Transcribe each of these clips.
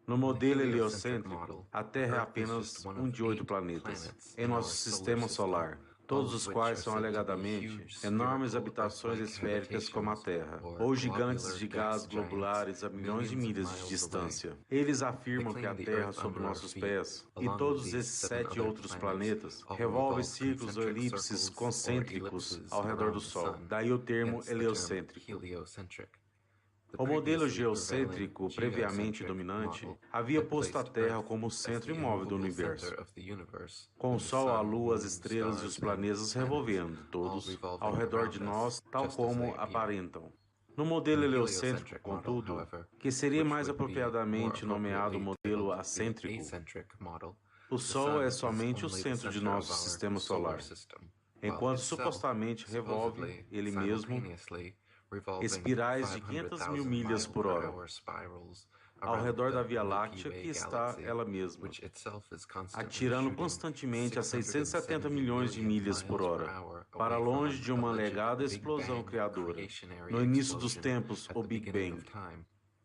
No modelo heliocêntrico, a Terra é apenas um de 8 planetas em nosso sistema solar, todos os quais são alegadamente enormes habitações esféricas como a Terra, ou gigantes de gás globulares a milhões de milhas de distância. Eles afirmam que a Terra sob nossos pés e todos esses 7 outros planetas revolvem círculos ou elipses concêntricos ao redor do Sol, daí o termo heliocêntrico. O modelo geocêntrico previamente dominante havia posto a Terra como o centro imóvel do universo, com o Sol, a Lua, as estrelas e os planetas revolvendo, todos, ao redor de nós, tal como aparentam. No modelo heliocêntrico, contudo, que seria mais apropriadamente nomeado modelo acêntrico, o Sol é somente o centro de nosso sistema solar, enquanto supostamente revolve ele mesmo espirais de 500 mil milhas por hora, ao redor da Via Láctea que está ela mesma, atirando constantemente a 670 milhões de milhas por hora, para longe de uma alegada explosão criadora, no início dos tempos, o Big Bang.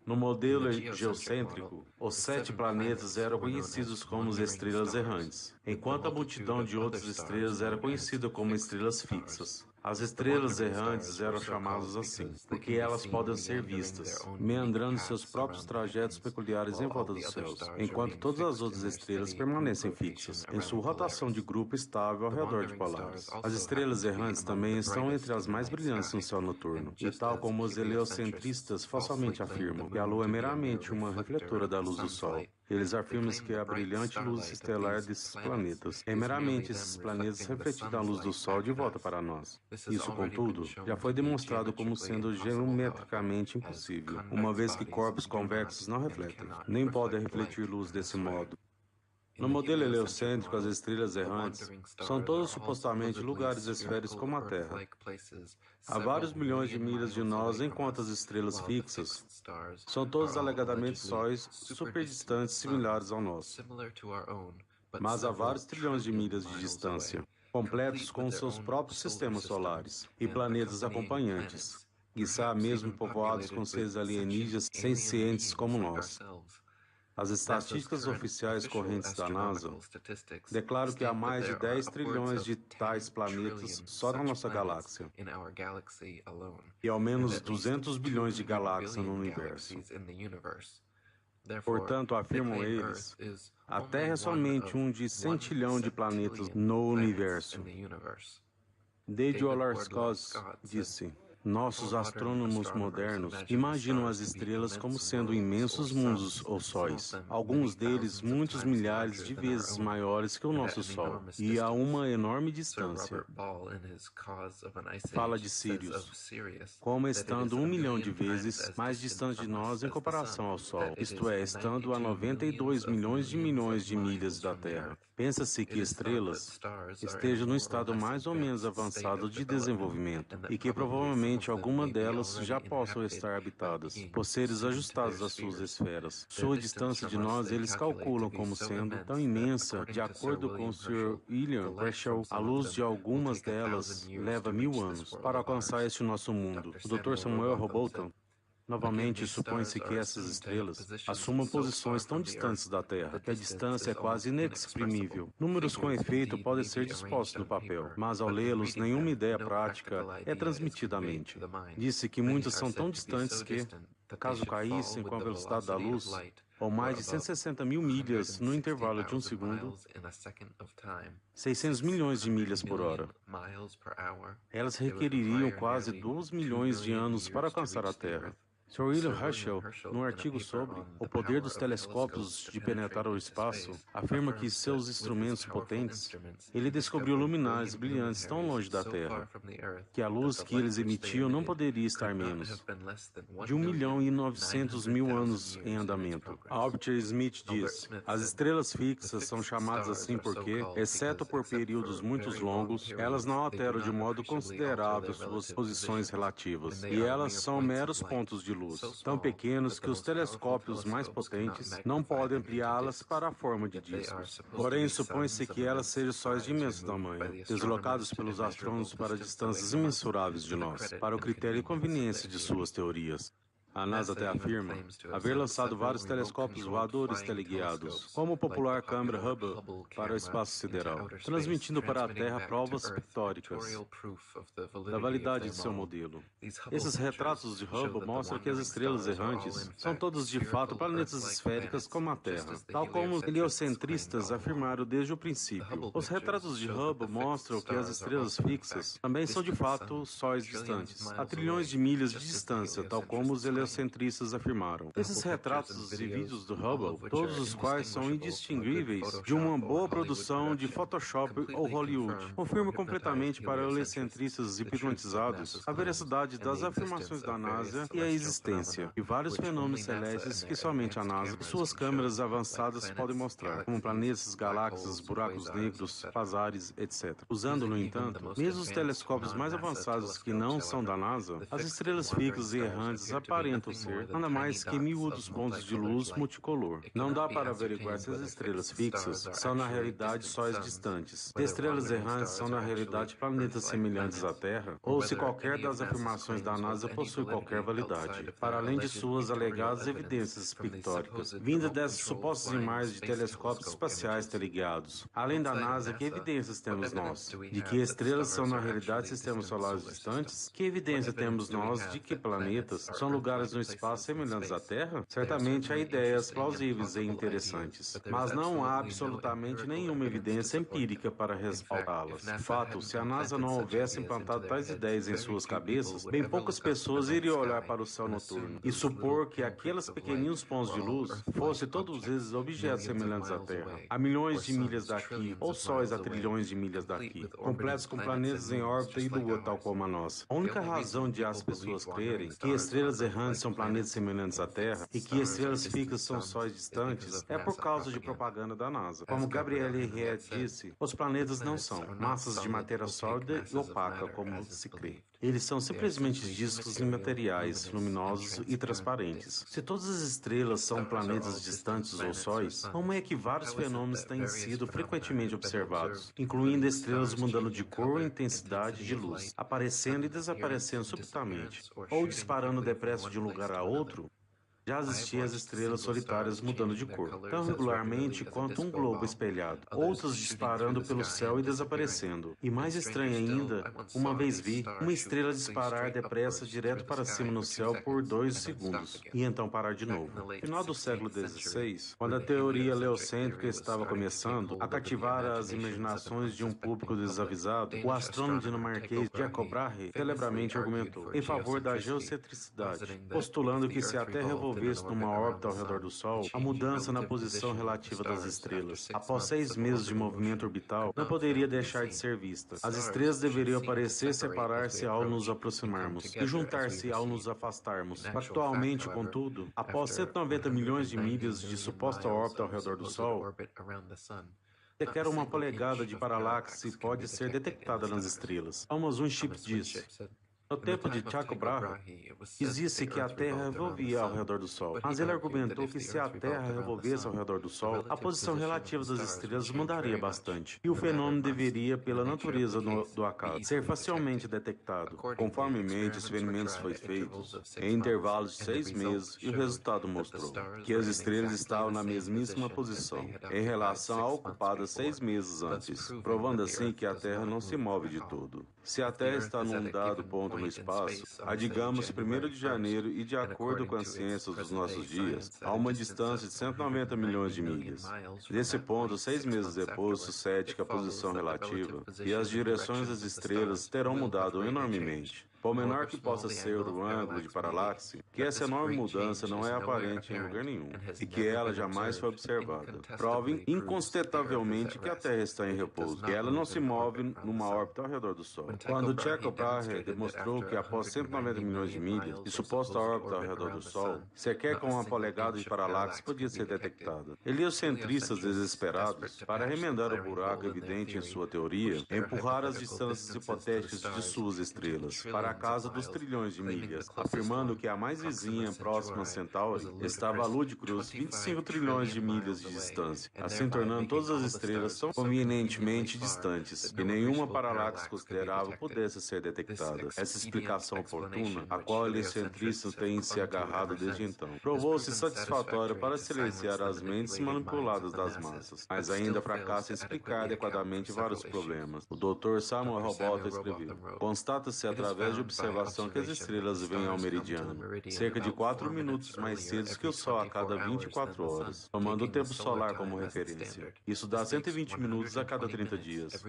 No modelo geocêntrico, os 7 planetas eram conhecidos como as estrelas errantes, enquanto a multidão de outras estrelas era conhecida como estrelas fixas. As estrelas errantes eram chamadas assim, porque elas podem ser vistas, meandrando seus próprios trajetos peculiares em volta dos céus, enquanto todas as outras estrelas permanecem fixas, em sua rotação de grupo estável ao redor de Polaris. As estrelas errantes também estão entre as mais brilhantes no céu noturno, e tal como os heliocentristas falsamente afirmam, que a Lua é meramente uma refletora da luz do Sol. Eles afirmam que a brilhante luz estelar desses planetas é meramente esses planetas refletindo a luz do Sol de volta para nós. Isso, contudo, já foi demonstrado como sendo geometricamente impossível, uma vez que corpos convexos não refletem, nem podem refletir luz desse modo. No modelo heliocêntrico, as estrelas errantes são todas supostamente lugares esféricos como a Terra. Há vários milhões de milhas de nós, enquanto as estrelas fixas são todas alegadamente sóis superdistantes similares ao nosso. Mas há vários trilhões de milhas de distância, completos com seus próprios sistemas solares e planetas acompanhantes, quiçá mesmo povoados com seres alienígenas sencientes como nós. As estatísticas oficiais correntes da NASA declaram que há mais de 10 trilhões de tais planetas só na nossa galáxia, e ao menos 200 bilhões de galáxias no universo. Portanto, afirmam eles, a Terra é somente um de 100 trilhão de planetas no universo. David Olarscos disse: nossos astrônomos modernos imaginam as estrelas como sendo imensos mundos ou sóis, alguns deles muitos milhares de vezes maiores que o nosso Sol, e a uma enorme distância. Fala de Sirius, como estando 1 milhão de vezes mais distante de nós em comparação ao Sol, isto é, estando a 92 milhões de milhas da Terra. Pensa-se que estrelas estejam no estado mais ou menos avançado de desenvolvimento, e que provavelmente alguma delas já possam estar habitadas, por seres ajustados às suas esferas. Sua distância de nós eles calculam como sendo tão imensa, de acordo com o Sr. William Herschel, a luz de algumas delas leva 1000 anos para alcançar este nosso mundo. O Dr. Samuel Robotham novamente, supõe-se que essas estrelas assumam posições tão distantes da Terra que a distância é quase inexprimível. Números com efeito podem ser dispostos no papel, mas ao lê-los, nenhuma ideia prática é transmitida à mente. Disse que muitos são tão distantes que, caso caíssem com a velocidade da luz, ou mais de 160 mil milhas no intervalo de um segundo, 600 milhões de milhas por hora, elas requeririam quase 2 milhões de anos para alcançar a Terra. Sr. William Herschel, num artigo sobre o poder dos telescópios de penetrar o espaço, afirma que seus instrumentos potentes, ele descobriu luminares brilhantes tão longe da Terra, que a luz que eles emitiam não poderia estar menos de 1.900.000 anos em andamento. Albert Smith diz: as estrelas fixas são chamadas assim porque, exceto por períodos muito longos, elas não alteram de modo considerável suas posições relativas, e elas são meros pontos de luz, tão pequenos que os telescópios mais potentes não podem ampliá-las para a forma de discos. Porém, supõe-se que elas sejam sóis de imenso tamanho, deslocados pelos astrônomos para distâncias imensuráveis de nós, para o critério e conveniência de suas teorias. A NASA até afirma haver lançado vários telescópios voadores teleguiados, como a popular câmera Hubble para o espaço sideral, transmitindo para a Terra provas pictóricas da validade de seu modelo. Esses retratos de Hubble mostram que as estrelas errantes são todas de fato planetas esféricas como a Terra, tal como os heliocentristas afirmaram desde o princípio. Os retratos de Hubble mostram que as estrelas fixas também são de fato sóis distantes, a trilhões de milhas de distância, tal como os heliocentristas afirmaram. Esses retratos e vídeos do Hubble, todos os quais são indistinguíveis de uma boa produção de Photoshop ou Hollywood, confirmam completamente para heliocentristas hipnotizados a veracidade das afirmações da NASA e a existência de vários fenômenos celestes que somente a NASA e suas câmeras avançadas podem mostrar, como planetas, galáxias, buracos negros, quasares, etc. Usando, no entanto, mesmo os telescópios mais avançados que não são da NASA, as estrelas fixas e errantes aparentam ser nada mais que miúdos pontos de luz multicolor. Não dá para averiguar se as estrelas fixas são na realidade sóis distantes, se estrelas errantes são na realidade planetas semelhantes à Terra, ou se qualquer das afirmações da NASA possui qualquer validade, para além de suas alegadas evidências pictóricas, vindas dessas supostas imagens de telescópios espaciais teleguiados. Além da NASA, que evidências temos nós? De que estrelas são na realidade sistemas solares distantes? Que evidência temos nós de que planetas são lugares no espaço semelhantes à Terra? Certamente há ideias plausíveis e interessantes, mas não há absolutamente nenhuma evidência empírica para respaldá-las. De fato, se a NASA não houvesse implantado tais ideias em suas cabeças, bem poucas pessoas iriam olhar para o céu noturno e supor que aqueles pequeninos pontos de luz fossem todos eles objetos semelhantes à Terra, a milhões de milhas daqui, ou sóis a trilhões de milhas daqui, completos com planetas em órbita e lua tal como a nossa. A única razão de as pessoas crerem que estrelas errantes são planetas semelhantes à Terra e que estrelas fixas são sóis distantes é por causa de propaganda da NASA. Como Gabriele Riet disse, os planetas não são massas de matéria sólida e opaca como se crê. Eles são simplesmente discos imateriais, luminosos e transparentes. Se todas as estrelas são planetas distantes ou sóis, como é que vários fenômenos têm sido frequentemente observados, incluindo estrelas mudando de cor ou intensidade de luz, aparecendo e desaparecendo subitamente, ou disparando depressa de um lugar a outro? Já existiam as estrelas solitárias mudando de cor, tão regularmente quanto um globo espelhado, outras disparando pelo céu e desaparecendo. E mais estranho ainda, uma vez vi uma estrela disparar depressa direto para cima no céu por 2 segundos, e então parar de novo. No final do século XVI, quando a teoria heliocêntrica estava começando a cativar as imaginações de um público desavisado, o astrônomo dinamarquês Tycho Brahe celebramente argumentou em favor da geocentricidade, postulando que se a Terra revolvesse numa órbita ao redor do Sol, a mudança na posição relativa das estrelas, após 6 meses de movimento orbital, não poderia deixar de ser vista. As estrelas deveriam parecer separar-se ao nos aproximarmos e juntar-se ao nos afastarmos. Atualmente, contudo, após 190 milhões de milhas de suposta órbita ao redor do Sol, sequer uma polegada de paralaxe pode ser detectada nas estrelas. Thomas Winship disse: no tempo de Tycho Brahe, dizia-se que a Terra revolvia ao redor do Sol, mas ele argumentou que se a Terra revolvesse ao redor do Sol, a posição relativa das estrelas mudaria bastante, e o fenômeno deveria, pela natureza do acaso, ser facilmente detectado. Conformemente, experimentos foram feitos em intervalos de 6 meses e o resultado mostrou que as estrelas estavam na mesmíssima posição, em relação à ocupada 6 meses antes, provando assim que a Terra não se move de todo. Se a Terra está num dado ponto no espaço, a digamos 1º de janeiro e de acordo com a ciência dos nossos dias, a uma distância de 190 milhões de milhas. Nesse ponto, 6 meses depois, sucede que a posição relativa e as direções das estrelas terão mudado enormemente. Por menor que possa ser o ângulo de paralaxe, que essa enorme mudança não é aparente em lugar nenhum, e que ela jamais foi observada. Provem incontestavelmente que a Terra está em repouso, que ela não se move numa órbita ao redor do Sol. Quando Tycho Brahe demonstrou que após 190 milhões de milhas de suposta órbita ao redor do Sol, sequer com uma polegada de paralaxe podia ser detectada. Heliocentristas desesperados, para remendar o buraco evidente em sua teoria, empurraram as distâncias hipotéticas de suas estrelas, para a casa dos trilhões de milhas, afirmando que a mais vizinha, próxima Centauri, estava a Ludicrous 25 trilhões de milhas de distância, assim tornando todas as estrelas tão convenientemente distantes que nenhuma paralaxe considerável pudesse ser detectada. Essa explicação oportuna, a qual heliocentristas têm se agarrado desde então, provou-se satisfatória para silenciar as mentes manipuladas das massas, mas ainda fracassa em explicar adequadamente vários problemas. O Dr. Samuel Robota escreveu: constata-se através de observação que as estrelas vêm ao meridiano, cerca de 4 minutos mais cedo que o Sol a cada 24 horas, tomando o tempo solar como referência. Isso dá 120 minutos a cada 30 dias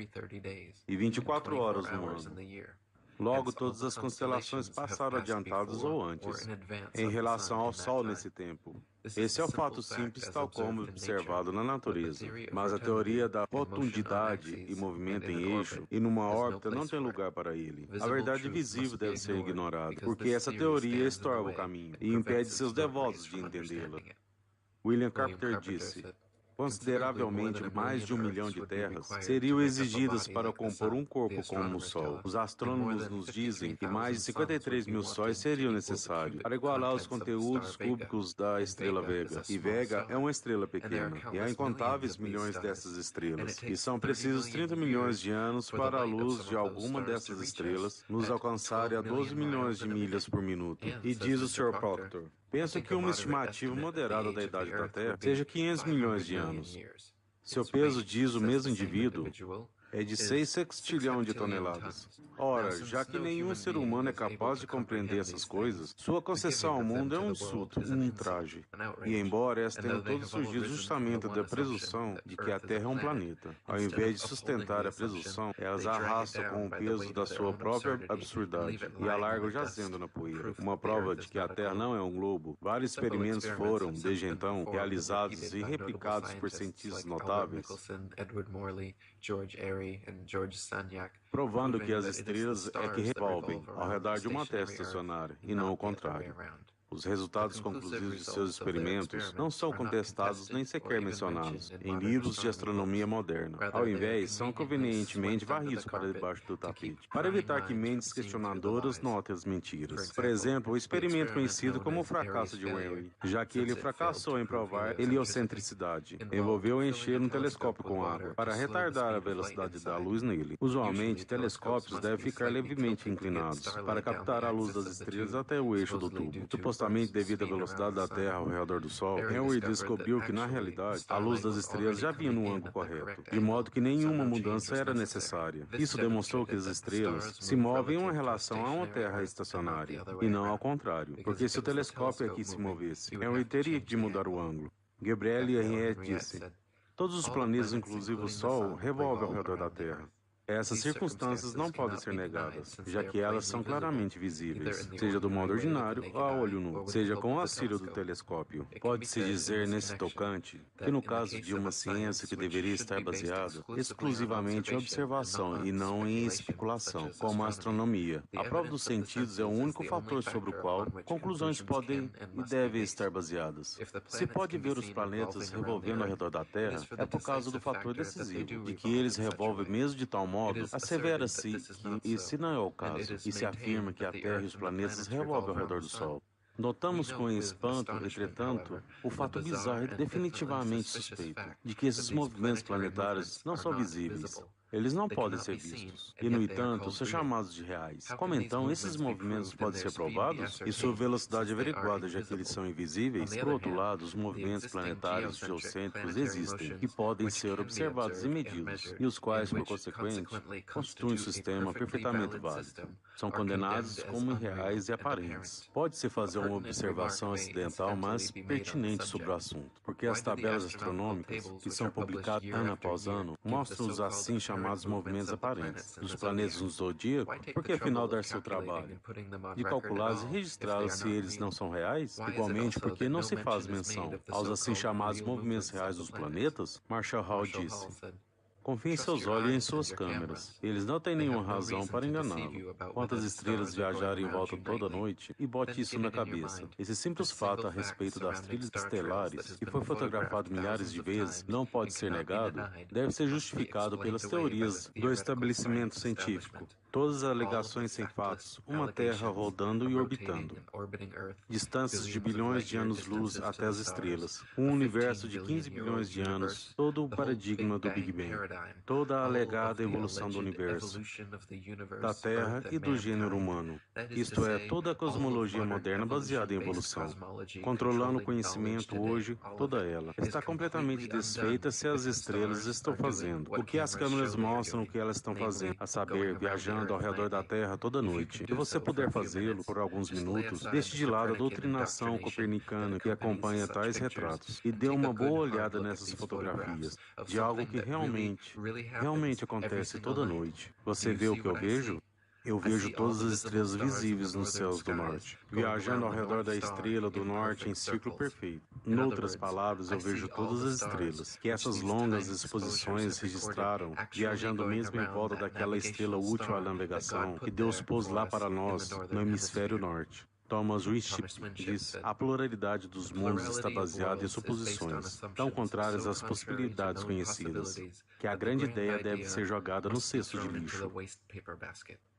e 24 horas no ano. Logo, todas as constelações passaram adiantadas ou antes, em relação ao Sol nesse tempo. Esse é o fato simples, tal como observado na natureza. Mas a teoria da rotundidade e movimento em eixo e numa órbita não tem lugar para ele. A verdade visível deve ser ignorada, porque essa teoria estorva o caminho e impede seus devotos de entendê-la. William Carpenter disse: consideravelmente mais de 1 milhão de terras seriam exigidas para compor um corpo como o Sol. Os astrônomos nos dizem que mais de 53 mil sóis seriam necessários para igualar os conteúdos cúbicos da estrela Vega. E Vega é uma estrela pequena, e há incontáveis milhões dessas estrelas. E são precisos 30 milhões de anos para a luz de alguma dessas estrelas nos alcançar a 12 milhões de milhas por minuto. E diz o Sr. Proctor: penso que uma estimativa moderada da idade da Terra seja 500 milhões de anos. Seu peso, diz o mesmo indivíduo, é de 6 sextilhões de toneladas. Ora, já que nenhum ser humano é capaz de compreender essas coisas, sua concessão ao mundo é um insulto, um ultraje. E embora esta tenha todo surgido justamente da presunção de que a Terra é um planeta, ao invés de sustentar a presunção, elas a arrastam com o peso da sua própria absurdidade e a largam jazendo na poeira. Uma prova de que a Terra não é um globo. Vários experimentos foram, desde então, realizados e replicados por cientistas notáveis, provando que as estrelas é que revolvem ao redor de uma Terra estacionária, e não o contrário. Os resultados conclusivos de seus experimentos não são contestados nem sequer mencionados em livros de astronomia moderna. Ao invés, são convenientemente varridos para debaixo do tapete, para evitar que mentes questionadoras notem as mentiras. Por exemplo, o experimento conhecido como o fracasso de Henry, já que ele fracassou em provar heliocentricidade, envolveu encher um telescópio com água, para retardar a velocidade da luz nele. Usualmente, telescópios devem ficar levemente inclinados, para captar a luz das estrelas até o eixo do tubo. Supostamente devido à velocidade da Terra ao redor do Sol, Henry descobriu que, na realidade, a luz das estrelas já vinha no ângulo correto, de modo que nenhuma mudança era necessária. Isso demonstrou que as estrelas se movem em uma relação a uma Terra estacionária, e não ao contrário, porque se o telescópio aqui se movesse, Henry teria de mudar o ângulo. Gabriel Henriette disse: todos os planetas, inclusive o Sol, revolvem ao redor da Terra. Essas circunstâncias não podem ser negadas, já que elas são claramente visíveis, seja do modo ordinário ou a olho nu, seja com o auxílio do telescópio. Pode-se dizer nesse tocante que, no caso de uma ciência que deveria estar baseada exclusivamente em observação e não em especulação, como a astronomia, a prova dos sentidos é o único fator sobre o qual conclusões podem e devem estar baseadas. Se pode ver os planetas revolvendo ao redor da Terra, é por causa do fator decisivo, de que eles revolvem mesmo de tal modo, assevera-se que, e se não é o caso, e se afirma que a Terra e os planetas revolvem ao redor do Sol. Notamos com espanto, entretanto, o fato bizarro e definitivamente suspeito de que esses movimentos planetários não são visíveis. Eles não podem ser vistos, e, no entanto, são chamados de reais. Como então esses movimentos podem ser provados e sua velocidade averiguada, já que eles são invisíveis? Por outro lado, os movimentos planetários geocêntricos existem e podem ser observados e medidos, e os quais, por consequente, constituem um sistema perfeitamente válido. São condenados como irreais e aparentes. Pode-se fazer uma observação acidental, mas pertinente sobre o assunto, porque as tabelas astronômicas, que são publicadas ano após ano, mostram os assim chamados movimentos aparentes dos planetas no zodíaco, porque afinal dar seu trabalho de calculá-los e registrá-los se eles não são reais? Igualmente, porque não se faz menção aos assim chamados movimentos reais dos planetas? Marshall Hall disse: confie em seus olhos e em suas câmeras. Eles não têm nenhuma razão para enganá-lo. Quantas estrelas viajarem em volta toda noite, e bote isso na cabeça. Esse simples fato a respeito das trilhas estelares, que foi fotografado milhares de vezes, não pode ser negado, deve ser justificado pelas teorias do estabelecimento científico. Todas as alegações sem fatos, uma Terra rodando e orbitando, distâncias de bilhões de anos-luz até as estrelas, um universo de 15 bilhões de anos, todo o paradigma do Big Bang, toda a alegada evolução do universo, da Terra e do gênero humano, isto é, toda a cosmologia moderna baseada em evolução, controlando o conhecimento hoje, toda ela, está completamente desfeita se as estrelas estão fazendo o que as câmeras mostram o que elas estão fazendo, a saber, viajando ao redor da Terra toda noite. Se você puder fazê-lo por alguns minutos, deixe de lado a doutrinação copernicana que acompanha tais retratos e dê uma boa olhada nessas fotografias de algo que realmente acontece toda noite. Você vê o que eu vejo? Eu vejo todas as estrelas visíveis nos céus do norte, viajando ao redor da estrela do norte em círculo perfeito. Noutras palavras, eu vejo todas as estrelas, que essas longas exposições registraram, viajando mesmo em volta daquela estrela útil à navegação que Deus pôs lá para nós, no hemisfério norte. Thomas Winship diz: a pluralidade dos mundos está baseada em suposições, tão contrárias às possibilidades conhecidas, que a grande ideia deve ser jogada no cesto de lixo.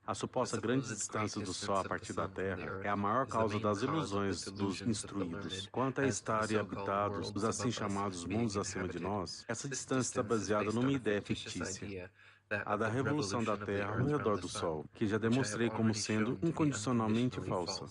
A suposta grande distância do Sol a partir da Terra é a maior causa das ilusões dos instruídos. Quanto a estarem habitados os assim chamados mundos acima de nós, essa distância está baseada numa ideia fictícia, a da revolução da Terra ao redor do Sol, que já demonstrei como sendo incondicionalmente falsa.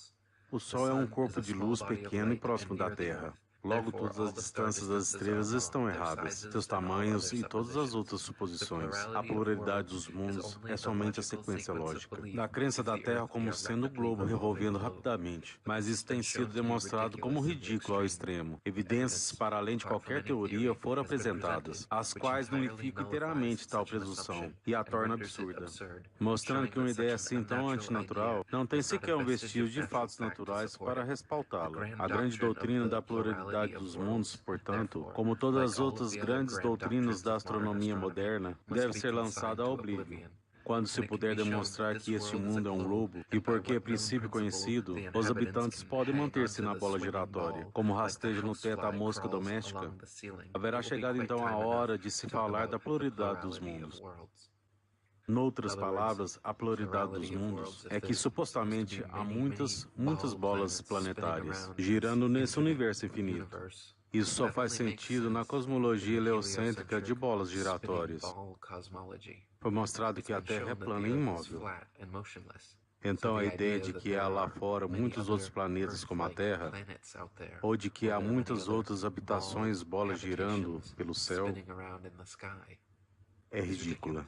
O Sol é um corpo de luz pequeno e próximo da Terra. Logo, todas as distâncias das estrelas estão erradas, seus tamanhos e todas as outras suposições. A pluralidade dos mundos é somente a sequência lógica da crença da Terra como sendo o globo revolvendo rapidamente. Mas isso tem sido demonstrado como ridículo ao extremo. Evidências para além de qualquer teoria foram apresentadas, as quais nulificam inteiramente tal presunção e a tornam absurda, mostrando que uma ideia assim tão antinatural não tem sequer um vestígio de fatos naturais para respaldá-la. A grande doutrina da pluralidade dos mundos, portanto, como todas as outras grandes doutrinas da astronomia moderna, deve ser lançada ao oblívio. Quando se puder demonstrar que este mundo é um globo, e porque é princípio conhecido, os habitantes podem manter-se na bola giratória, como rasteja no teto a mosca doméstica, haverá chegado então a hora de se falar da pluralidade dos mundos. Noutras palavras, a pluralidade dos mundos é que supostamente há muitas bolas planetárias girando nesse universo infinito. Isso só faz sentido na cosmologia heliocêntrica de bolas giratórias. Foi mostrado que a Terra é plana e imóvel. Então, a ideia de que há lá fora muitos outros planetas como a Terra, ou de que há muitas outras habitações bolas girando pelo céu, é ridícula.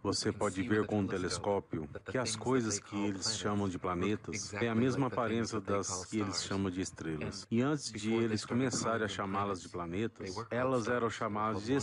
Você pode ver com um telescópio que as coisas que eles chamam de planetas têm a mesma aparência das que eles chamam de estrelas. E antes de eles começarem a chamá-las de planetas, elas eram chamadas de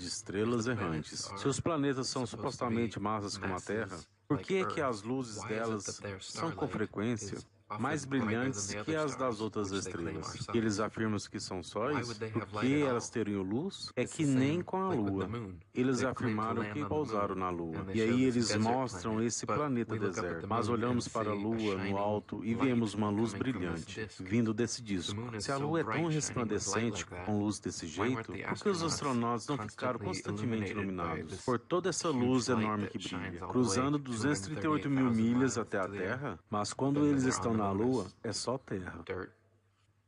estrelas, errantes. Se os planetas são supostamente massas como a Terra, por que é que as luzes delas são com frequência mais brilhantes que as das outras estrelas? Eles afirmam que são sóis? Por que elas teriam luz? É que nem com a Lua. Eles afirmaram que pousaram na Lua. E aí eles mostram esse planeta deserto. Mas olhamos para a Lua no alto e vemos uma luz brilhante vindo desse disco. Se a Lua é tão resplandecente com luz desse jeito, por que os astronautas não ficaram constantemente iluminados por toda essa luz enorme que brilha, cruzando 238 mil milhas até a Terra? Mas quando eles estão na Lua, é só terra.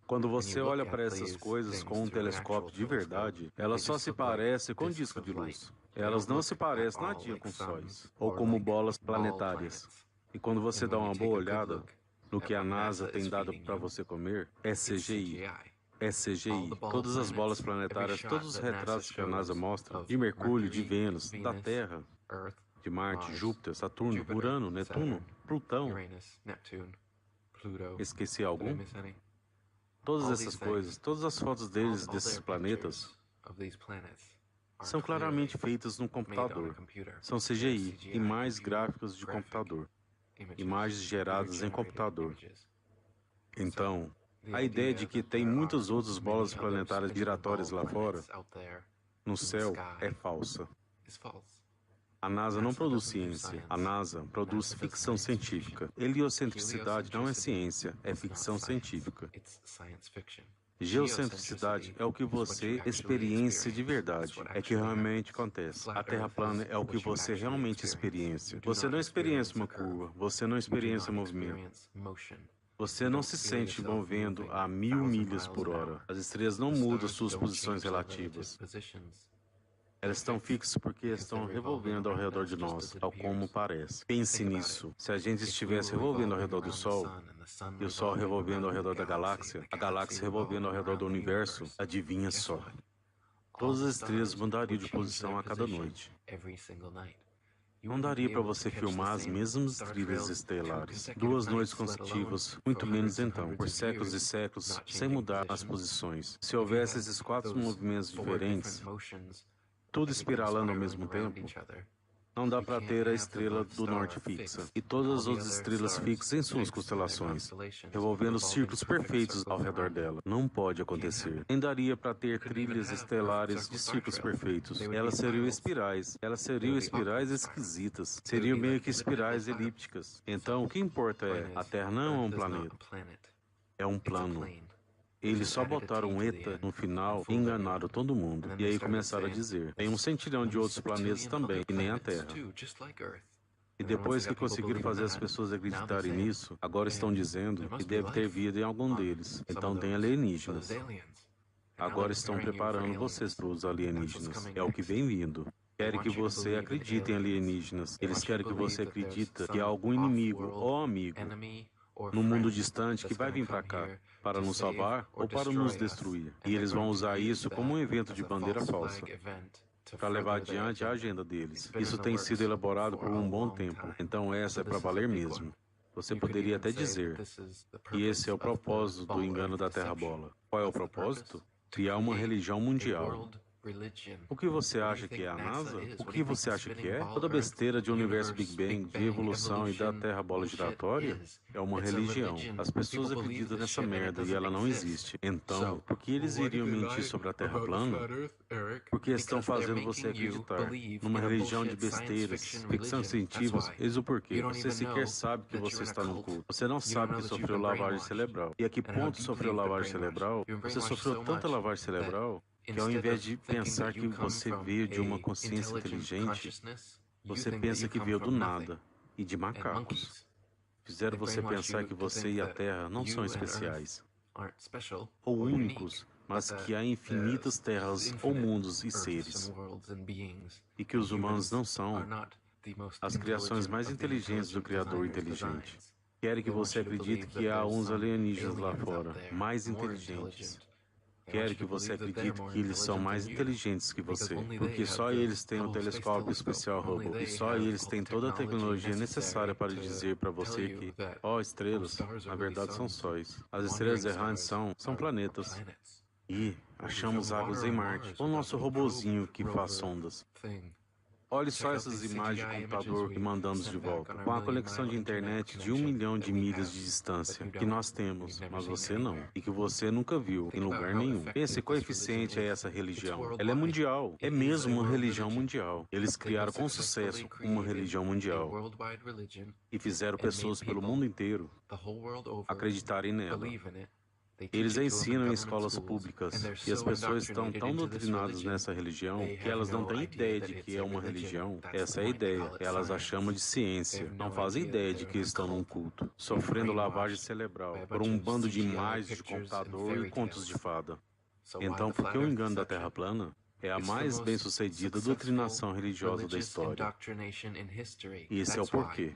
Quando você olha para essas coisas com um telescópio de verdade, elas só se parecem com um disco de luz. Elas não se parecem nadinha com sóis, ou como bolas planetárias. E quando você dá uma boa olhada no que a NASA tem dado para você comer, é CGI. É CGI. Todas as bolas planetárias, todos os retratos que a NASA mostra, de Mercúrio, de Vênus, da Terra, de Marte, Júpiter, Saturno, Urano, Netuno, Plutão. Esqueci algum? Todas essas coisas, todas as fotos deles, desses planetas, são claramente feitas no computador. São CGI, imagens gráficas de computador, imagens geradas em computador. Então, a ideia de que tem muitas outras bolas planetárias giratórias lá fora, no céu, é falsa. A NASA não produz ciência. A NASA produz ficção científica. Heliocentricidade não é ciência, é ficção científica. Geocentricidade é o que você experiencia de verdade, é que realmente acontece. A Terra plana é o que você realmente experiencia. Você não experiencia uma curva, você não experiencia movimento. Você não se sente movendo a 1000 milhas por hora. As estrelas não mudam suas posições relativas. Elas estão fixas porque estão revolvendo ao redor de nós, tal como parece. Pense nisso. Se a gente estivesse revolvendo ao redor do Sol, e o Sol revolvendo ao redor da galáxia, a galáxia revolvendo ao redor do universo, adivinha só. Todas as estrelas mudariam de posição a cada noite. Não daria para você filmar as mesmas trilhas estelares. 2 noites consecutivas, muito menos então, por séculos e séculos, sem mudar as posições. Se houvesse esses 4 movimentos diferentes, tudo espiralando ao mesmo tempo, não dá para ter a estrela do norte fixa e todas as outras estrelas fixas em suas constelações, revolvendo círculos perfeitos ao redor dela. Não pode acontecer. Nem daria para ter trilhas estelares de círculos perfeitos. Elas seriam espirais esquisitas. Seriam meio que espirais elípticas. Então, o que importa é, a Terra não é um planeta. É um plano. Eles só botaram um ETA no final e enganaram todo mundo. E aí começaram a dizer, tem 1 centilhão de outros planetas também, e nem a Terra. E depois que conseguiram fazer as pessoas acreditarem nisso, agora estão dizendo que deve ter vida em algum deles. Então tem alienígenas. Agora estão preparando vocês para os alienígenas. É o que vem vindo. Querem que você acredite em alienígenas. Eles querem que você acredite que há algum inimigo ou amigo no mundo distante que vai vir para cá, para nos salvar ou para nos destruir. E eles vão usar isso como um evento de bandeira falsa, para levar adiante a agenda deles. Isso tem sido elaborado por um bom tempo, então essa é para valer mesmo. Você poderia até dizer que esse é o propósito do engano da Terra-bola. Qual é o propósito? Criar uma religião mundial. O que você acha que é a NASA? O que você acha que é? Toda besteira de universo Big Bang, de evolução e da Terra-bola giratória é uma religião. As pessoas acreditam nessa merda e ela não existe. Então, por que eles iriam mentir sobre a Terra plana? Porque estão fazendo você acreditar numa religião de besteiras, ficção científica. Eis o porquê. Você sequer sabe que você está no culto. Você não sabe que sofreu lavagem cerebral. E a que ponto sofreu lavagem cerebral? Você sofreu tanta lavagem cerebral que ao invés de pensar que você veio de uma consciência inteligente, você pensa que veio do nada e de macacos. Fizeram você pensar que você e a Terra não são especiais ou únicos, mas que há infinitas terras ou mundos e seres, e que os humanos não são as criações mais inteligentes do Criador inteligente. Querem que você acredite que há uns alienígenas lá fora, mais inteligentes. Quero que você acredite que eles são mais inteligentes que você, porque só eles têm o telescópio especial Hubble, e só eles têm toda a tecnologia necessária para dizer para você que, estrelas, na verdade são sóis. As estrelas errantes são planetas. E achamos águas em Marte, o nosso robozinho que faz sondas. Olhe só essas imagens de computador que mandamos de volta, com a conexão de internet de 1 milhão de milhas de distância, que nós temos, mas você não, e que você nunca viu em lugar nenhum. Pense quão eficiente é essa religião. Ela é mundial, é mesmo uma religião mundial. Eles criaram com sucesso uma religião mundial e fizeram pessoas pelo mundo inteiro acreditarem nela. Eles ensinam em escolas públicas e as pessoas estão tão doutrinadas nessa religião que elas não têm ideia de que é uma religião. Essa é a ideia. Elas a chamam de ciência. Não fazem ideia de que estão num culto, sofrendo lavagem cerebral por um bando de imagens de computador e contos de fada. Então, por que o engano da Terra plana? É a mais bem-sucedida doutrinação religiosa da história. E esse é o porquê.